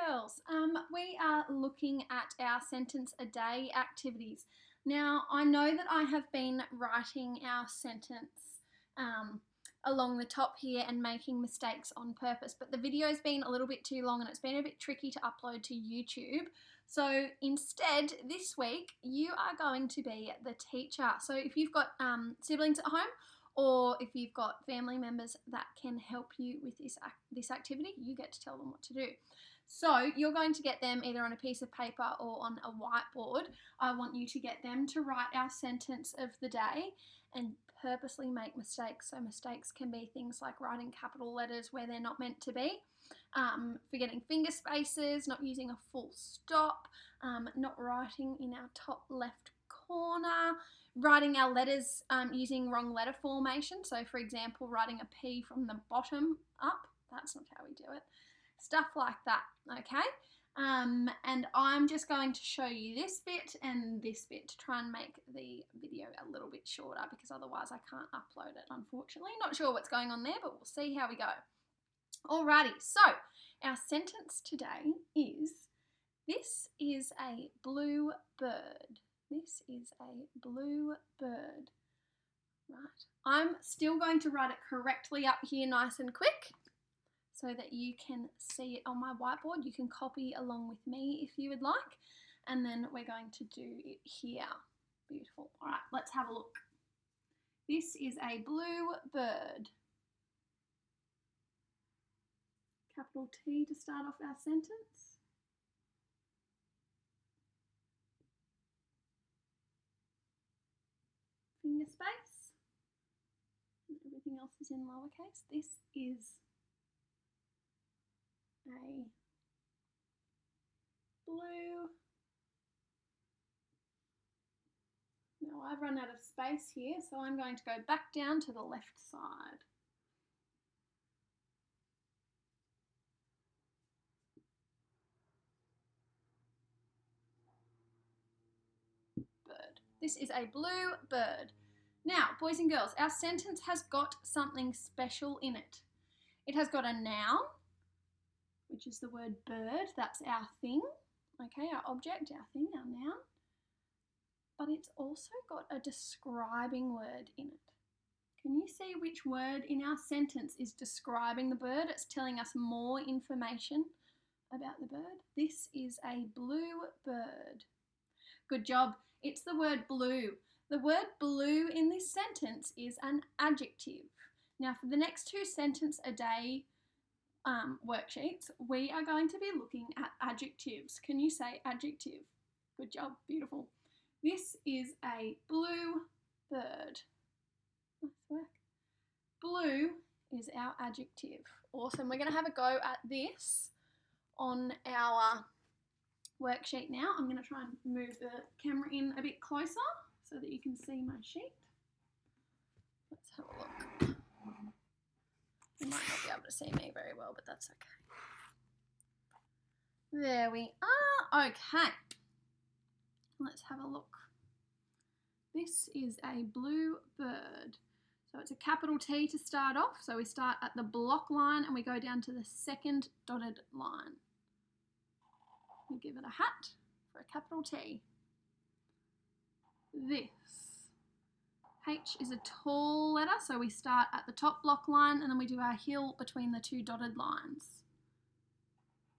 girls. We are looking at our sentence a day activities. Now, I know that I have been writing our sentence along the top here and making mistakes on purpose, but the video's been a little bit too long and it's been a bit tricky to upload to YouTube. So instead, this week, you are going to be the teacher. So if you've got siblings at home, or if you've got family members that can help you with this activity, you get to tell them what to do. So you're going to get them either on a piece of paper or on a whiteboard. I want you to get them to write our sentence of the day and purposely make mistakes. So mistakes can be things like writing capital letters where they're not meant to be, forgetting finger spaces, not using a full stop, not writing in our top left corner, writing our letters using wrong letter formation. So for example, writing a P from the bottom up, that's not how we do it. Stuff like that, okay? And I'm just going to show you this bit and this bit to try and make the video a little bit shorter because otherwise I can't upload it, unfortunately. Not sure what's going on there, but we'll see how we go. Alrighty, so our sentence today is, this is a blue bird. This is a blue bird. Right. I'm still going to write it correctly up here nice and quick so that you can see it on my whiteboard. You can copy along with me if you would like. And then we're going to do it here. Beautiful. All right, let's have a look. This is a blue bird. Capital T to start off our sentence. Finger space, and everything else is in lowercase. This is a blue. Now I've run out of space here, so I'm going to go back down to the left side. Bird. This is a blue bird. Now, boys and girls, our sentence has got something special in it. It has got a noun, which is the word bird. That's our thing, okay, our object, our thing, our noun. But it's also got a describing word in it. Can you see which word in our sentence is describing the bird? It's telling us more information about the bird. This is a blue bird. Good job. It's the word blue. The word blue in this sentence is an adjective. Now for the next two sentence a day worksheets, we are going to be looking at adjectives. Can you say adjective? Good job, beautiful. This is a blue bird. Nice work. Blue is our adjective. Awesome. We're going to have a go at this on our worksheet now. I'm going to try and move the camera in a bit closer so that you can see my sheet. Let's have a look. You might not be able to see me very well, but that's okay. There we are. Okay. Let's have a look. This is a blue bird. So it's a capital T to start off. So we start at the block line and we go down to the second dotted line. We give it a hat for a capital T. This. H is a tall letter, so we start at the top block line and then we do our hill between the two dotted lines.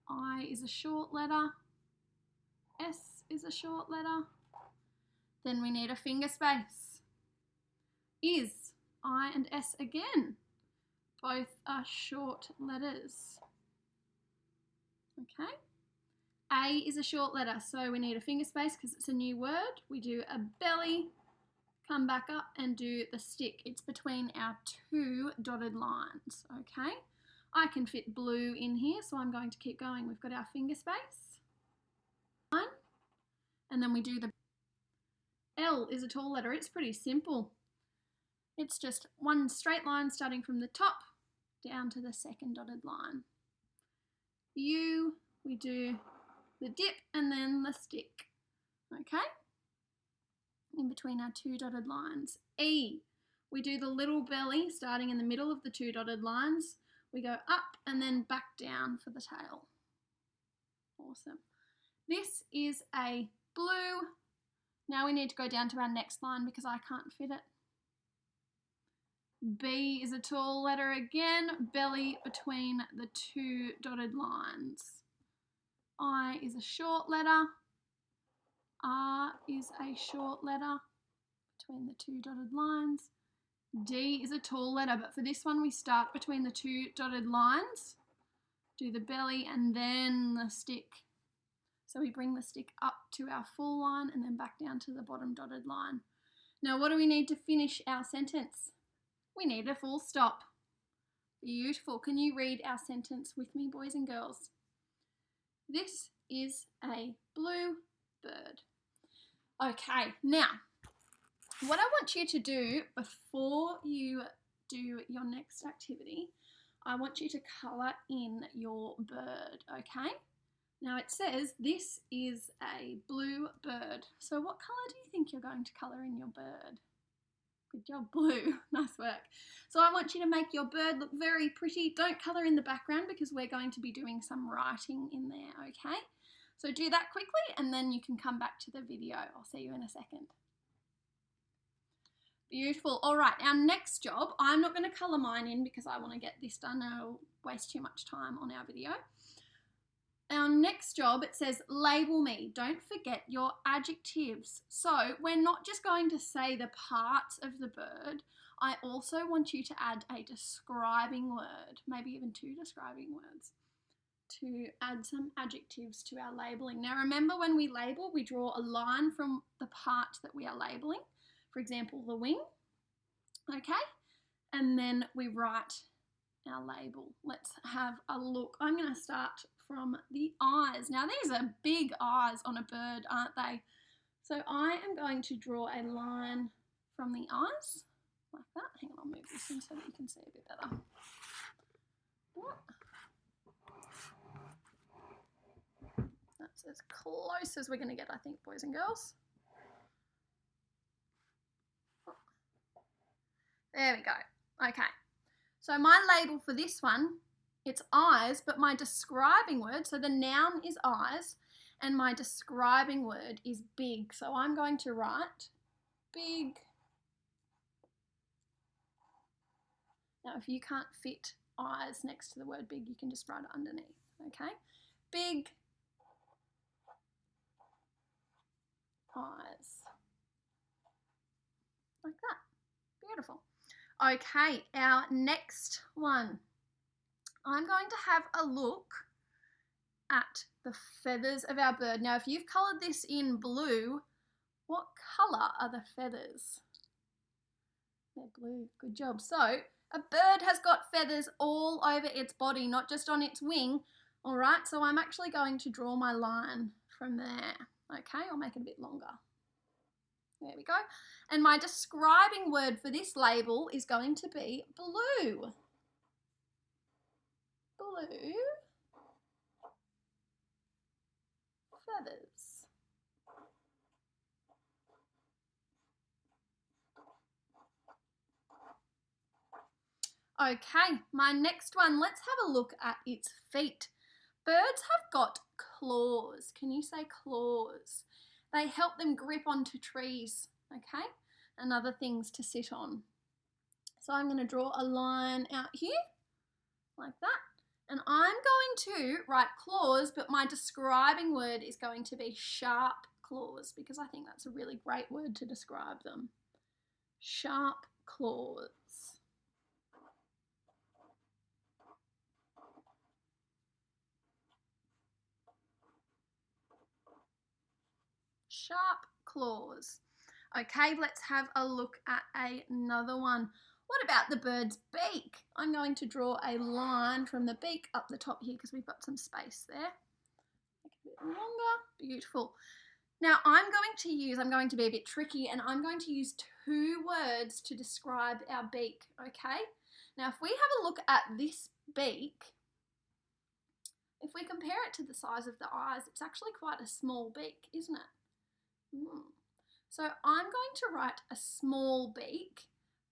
I is a short letter. S is a short letter. Then we need a finger space. Is, I and S again. Both are short letters. Okay. A is a short letter, so we need a finger space because it's a new word. We do a belly, come back up and do the stick. It's between our two dotted lines, okay? I can fit blue in here, so I'm going to keep going. We've got our finger space. And then we do the L is a tall letter. It's pretty simple. It's just one straight line starting from the top down to the second dotted line. U, we do the dip and then the stick, okay? In between our two dotted lines. E, we do the little belly starting in the middle of the two dotted lines. We go up and then back down for the tail. Awesome. This is a blue. Now we need to go down to our next line because I can't fit it. B is a tall letter again, belly between the two dotted lines. I is a short letter. R is a short letter between the two dotted lines. D is a tall letter, but for this one we start between the two dotted lines, do the belly and then the stick. So we bring the stick up to our full line and then back down to the bottom dotted line. Now what do we need to finish our sentence? We need a full stop. Beautiful. Can you read our sentence with me, boys and girls? This is a blue bird. Okay, now what I want you to do before you do your next activity, I want you to colour in your bird, okay? Now it says this is a blue bird. So what colour do you think you're going to colour in your bird? Good job, blue. Nice work. So I want you to make your bird look very pretty. Don't colour in the background because we're going to be doing some writing in there, okay? So do that quickly and then you can come back to the video. I'll see you in a second. Beautiful. All right, our next job, I'm not going to colour mine in because I want to get this done and it'll waste too much time on our video. Our next job, it says label me. Don't forget your adjectives. So we're not just going to say the parts of the bird. I also want you to add a describing word, maybe even two describing words, to add some adjectives to our labelling. Now remember, when we label, we draw a line from the part that we are labelling. For example, the wing, okay? And then we write our label. Let's have a look. I'm going to start from the eyes. Now these are big eyes on a bird, aren't they? So I am going to draw a line from the eyes, like that. Hang on, I'll move this in so that you can see a bit better. That's as close as we're going to get, I think, boys and girls. There we go. Okay. So my label for this one, it's eyes, but my describing word, so the noun is eyes, and my describing word is big. So I'm going to write big. Now, if you can't fit eyes next to the word big, you can just write it underneath, okay? Big eyes. Like that. Beautiful. Okay, our next one. I'm going to have a look at the feathers of our bird. Now, if you've coloured this in blue, what colour are the feathers? They're blue. Good job. So, a bird has got feathers all over its body, not just on its wing. All right, so I'm actually going to draw my line from there. Okay, I'll make it a bit longer. There we go. And my describing word for this label is going to be blue. Blue feathers. Okay, my next one, let's have a look at its feet. Birds have got claws. Can you say claws? They help them grip onto trees, okay, and other things to sit on. So I'm going to draw a line out here, like that. And I'm going to write claws, but my describing word is going to be sharp claws because I think that's a really great word to describe them. Sharp claws. Sharp claws. Okay, let's have a look at another one. What about the bird's beak? I'm going to draw a line from the beak up the top here because we've got some space there. Make it a bit longer. Beautiful. Now I'm going to be a bit tricky and I'm going to use two words to describe our beak, okay? Now if we have a look at this beak, if we compare it to the size of the eyes, it's actually quite a small beak, isn't it? So I'm going to write a small beak,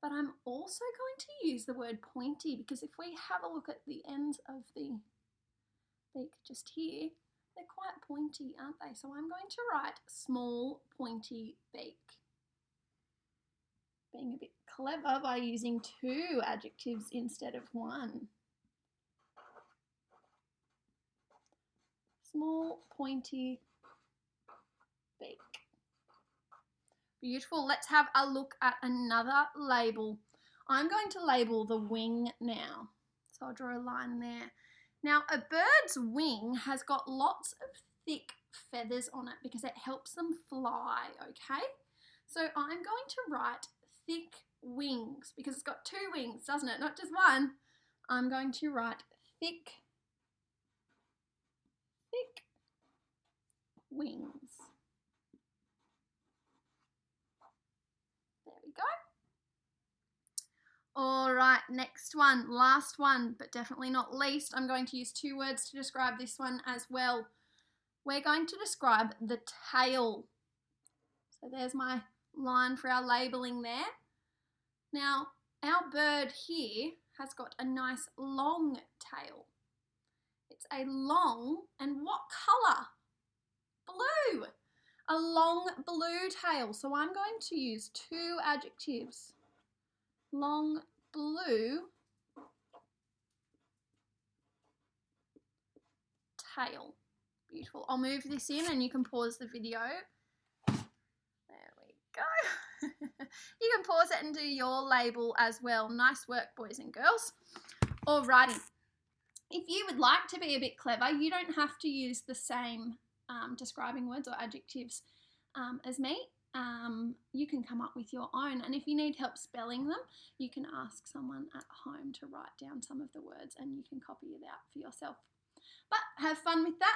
but I'm also going to use the word pointy because if we have a look at the ends of the beak just here, They're quite pointy, aren't they? So I'm going to write small pointy beak. Being a bit clever by using 2 adjectives instead of 1. Small pointy beak. Beautiful. Let's have a look at another label. I'm going to label the wing now. So I'll draw a line there. Now, a bird's wing has got lots of thick feathers on it because it helps them fly, okay? So I'm going to write thick wings because it's got 2 wings, doesn't it? Not just one. I'm going to write thick wings. There we go. All right, next one, last one, but definitely not least. I'm going to use 2 words to describe this one as well. We're going to describe the tail. So there's my line for our labelling there. Now, our bird here has got a nice long tail. It's a long, and what colour? Blue. A long blue tail. So I'm going to use 2 adjectives. Long blue tail. Beautiful. I'll move this in and you can pause the video. There we go. You can pause it and do your label as well. Nice work, boys and girls. Alrighty. If you would like to be a bit clever, you don't have to use the same describing words or adjectives as me. You can come up with your own, and if you need help spelling them, you can ask someone at home to write down some of the words and you can copy it out for yourself. But have fun with that.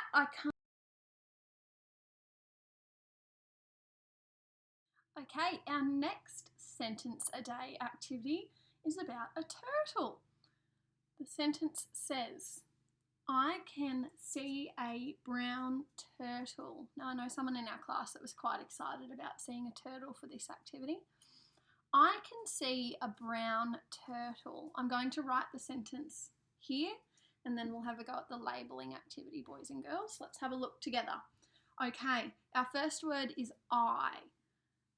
Okay, our next sentence a day activity is about a turtle. The sentence says, I can see a brown turtle. Now, I know someone in our class that was quite excited about seeing a turtle for this activity. I can see a brown turtle. I'm going to write the sentence here and then we'll have a go at the labelling activity, boys and girls. Let's have a look together. Okay, our first word is I.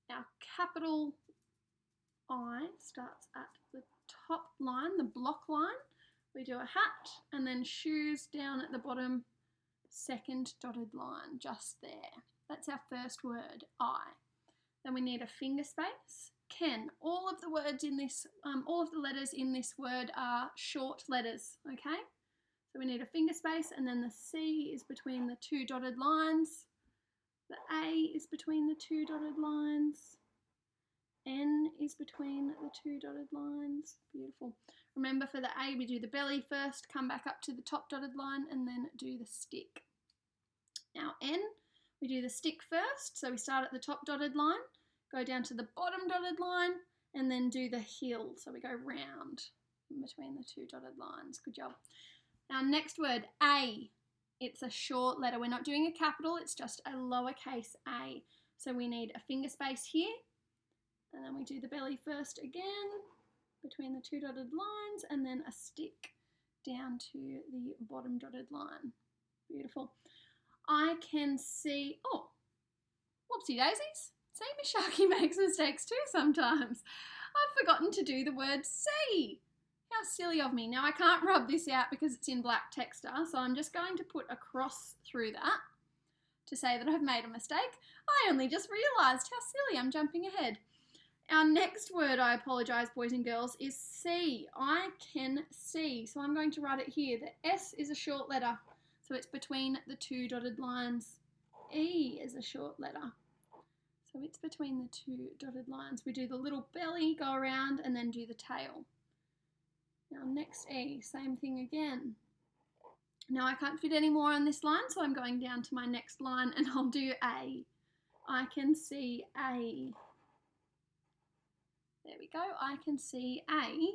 Our capital I starts at the top line, the block line. We do a hat and then shoes down at the bottom, second dotted line, just there. That's our first word, I. Then we need a finger space. Ken. All of the words in this, all of the letters in this word are short letters, okay? So we need a finger space and then the C is between the 2 dotted lines. The A is between the 2 dotted lines. N is between the 2 dotted lines. Beautiful. Remember, for the A, we do the belly first, come back up to the top dotted line, and then do the stick. Now, N, we do the stick first. So we start at the top dotted line, go down to the bottom dotted line, and then do the heel. So we go round in between the 2 dotted lines. Good job. Our next word, A. It's a short letter. We're not doing a capital, it's just a lowercase a. So we need a finger space here, and then we do the belly first again, between the 2 dotted lines, and then a stick down to the bottom dotted line. Beautiful. I can see, oh, whoopsie daisies. See, Miss Sharky makes mistakes too sometimes. I've forgotten to do the word see. How silly of me. Now I can't rub this out because it's in black texture, so I'm just going to put a cross through that to say that I've made a mistake. I only just realised how silly, I'm jumping ahead. Our next word, I apologise, boys and girls, is see. I can see. So I'm going to write it here. The S is a short letter, so it's between the 2 dotted lines. E is a short letter, so it's between the 2 dotted lines. We do the little belly, go around, and then do the tail. Now next E, same thing again. Now I can't fit any more on this line, so I'm going down to my next line and I'll do A. I can see A. There we go, I can see A.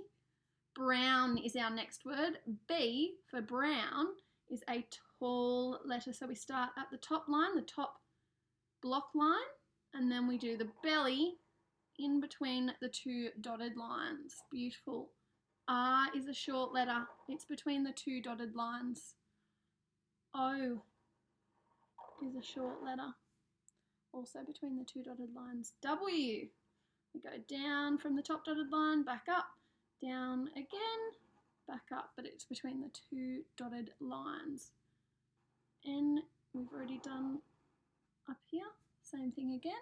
Brown is our next word. B for brown is a tall letter. So we start at the top line, the top block line, and then we do the belly in between the 2 dotted lines. Beautiful. R is a short letter. It's between the 2 dotted lines. O. is a short letter, also between the two dotted lines. W, we go down from the top dotted line, back up, down again, back up, but it's between the two dotted lines. N, we've already done up here, same thing again.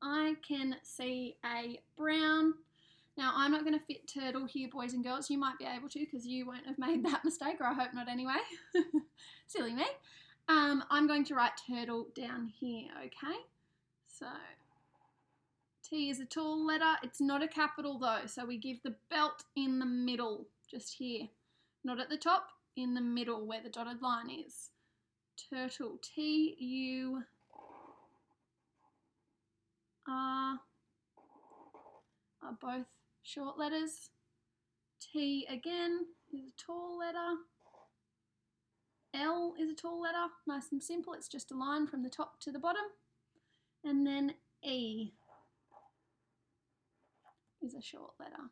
I can see a brown. Now, I'm not going to fit turtle here, boys and girls. You might be able to because you won't have made that mistake, or I hope not anyway. Silly me. I'm going to write turtle down here, okay? So, T is a tall letter. It's not a capital though, so we give the belt in the middle, just here. Not at the top, in the middle where the dotted line is. Turtle, T-U-R are both short letters. T again is a tall letter. L is a tall letter, nice and simple. It's just a line from the top to the bottom. And then E is a short letter.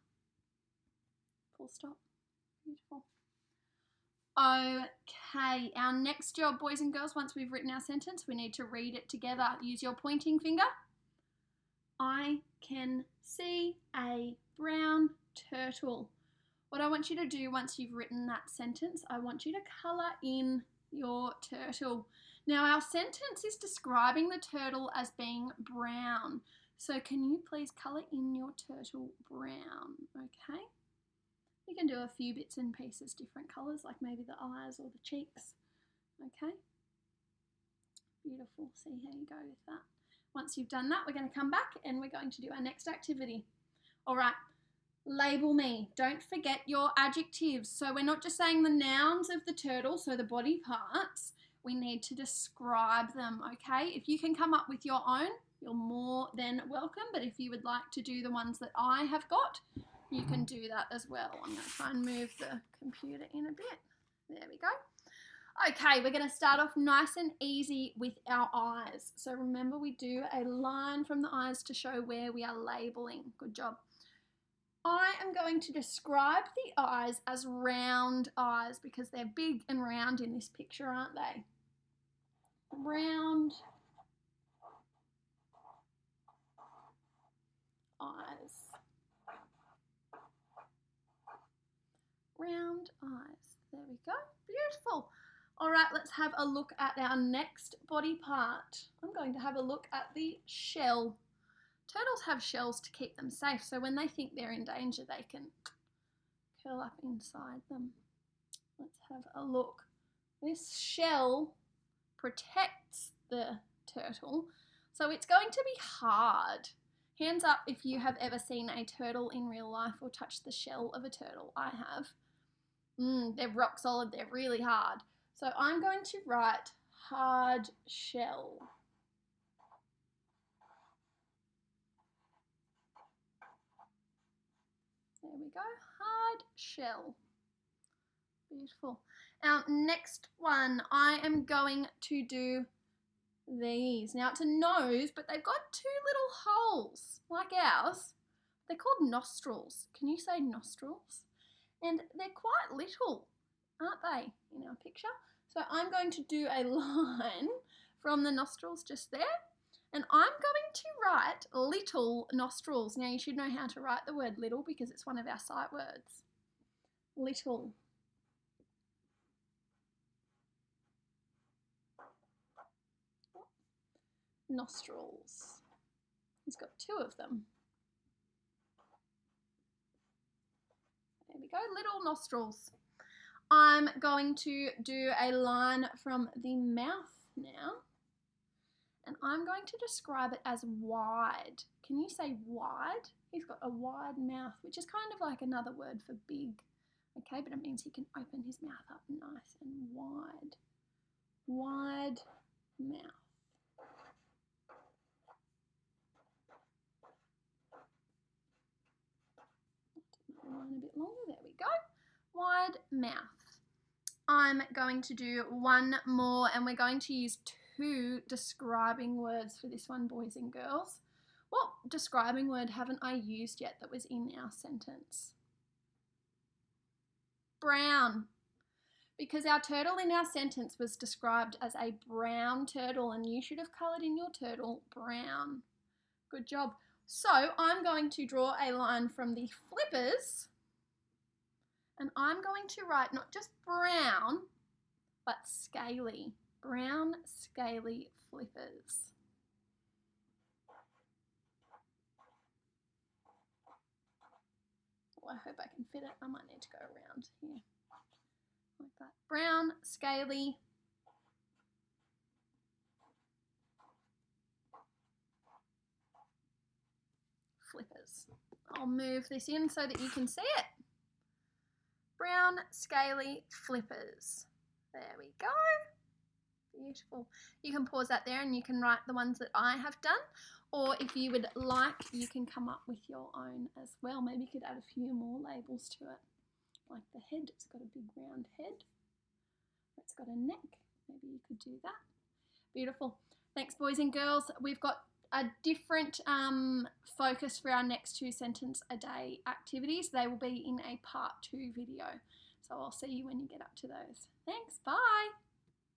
Full stop. Beautiful. Okay, our next job, boys and girls, once we've written our sentence, we need to read it together. Use your pointing finger. I can see a brown turtle. What I want you to do once you've written that sentence, I want you to colour in your turtle. Now, our sentence is describing the turtle as being brown. So can you please colour in your turtle brown, okay? You can do a few bits and pieces, different colours, like maybe the eyes or the cheeks, okay? Beautiful, see how you go with that. Once you've done that, we're going to come back and we're going to do our next activity. All right, label me. Don't forget your adjectives. So we're not just saying the nouns of the turtle, so the body parts. We need to describe them, okay? If you can come up with your own, you're more than welcome. But if you would like to do the ones that I have got, you can do that as well. I'm going to try and move the computer in a bit. There we go. Okay, we're going to start off nice and easy with our eyes. So remember, we do a line from the eyes to show where we are labeling. Good job. I am going to describe the eyes as round eyes because they're big and round in this picture, aren't they? Round eyes. Round eyes. There we go. Beautiful. All right, let's have a look at our next body part. I'm going to have a look at the shell. Turtles have shells to keep them safe, so when they think they're in danger, they can curl up inside them. Let's have a look. This shell protects the turtle, so it's going to be hard. Hands up if you have ever seen a turtle in real life or touched the shell of a turtle. I have. They're rock solid, they're really hard. So I'm going to write hard shell. There we go, hard shell. Beautiful. Our next one, I am going to do these. Now it's a nose, but they've got two little holes, like ours. They're called nostrils. Can you say nostrils? And they're quite little, aren't they, in our picture? So I'm going to do a line from the nostrils just there, and I'm going to write little nostrils. Now you should know how to write the word little because it's one of our sight words. Little. Nostrils. He's got two of them. There we go, little nostrils. I'm going to do a line from the mouth now, and I'm going to describe it as wide. Can you say wide? He's got a wide mouth, which is kind of like another word for big, okay, but it means he can open his mouth up nice and wide. Wide mouth. Line a bit longer, there we go. Wide mouth. I'm going to do one more, and we're going to use two describing words for this one, boys and girls. What describing word haven't I used yet that was in our sentence? Brown. because our turtle in our sentence was described as a brown turtle, and you should have coloured in your turtle brown. Good job. So I'm going to draw a line from the flippers, and I'm going to write not just brown, but scaly. Brown, scaly flippers. Oh, I hope I can fit it. I might need to go around here. Like that. Brown, scaly flippers. I'll move this in so that you can see it. Brown, scaly flippers. There we go. Beautiful. You can pause that there and you can write the ones that I have done, or if you would like, you can come up with your own as well. Maybe you could add a few more labels to it, like the head. It's got a big round head. It's got a neck. Maybe you could do that. Beautiful. Thanks, boys and girls. We've got a different focus for our next 2 sentence a day activities. They will be in a part 2 video. So I'll see you when you get up to those. Thanks. Bye.